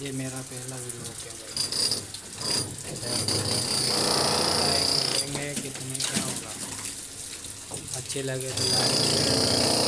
ये मेरा पहला व्लॉग है भाई। लाइक करेंगे कितने क्या होगा, अच्छे लगे तो लाइक शेयर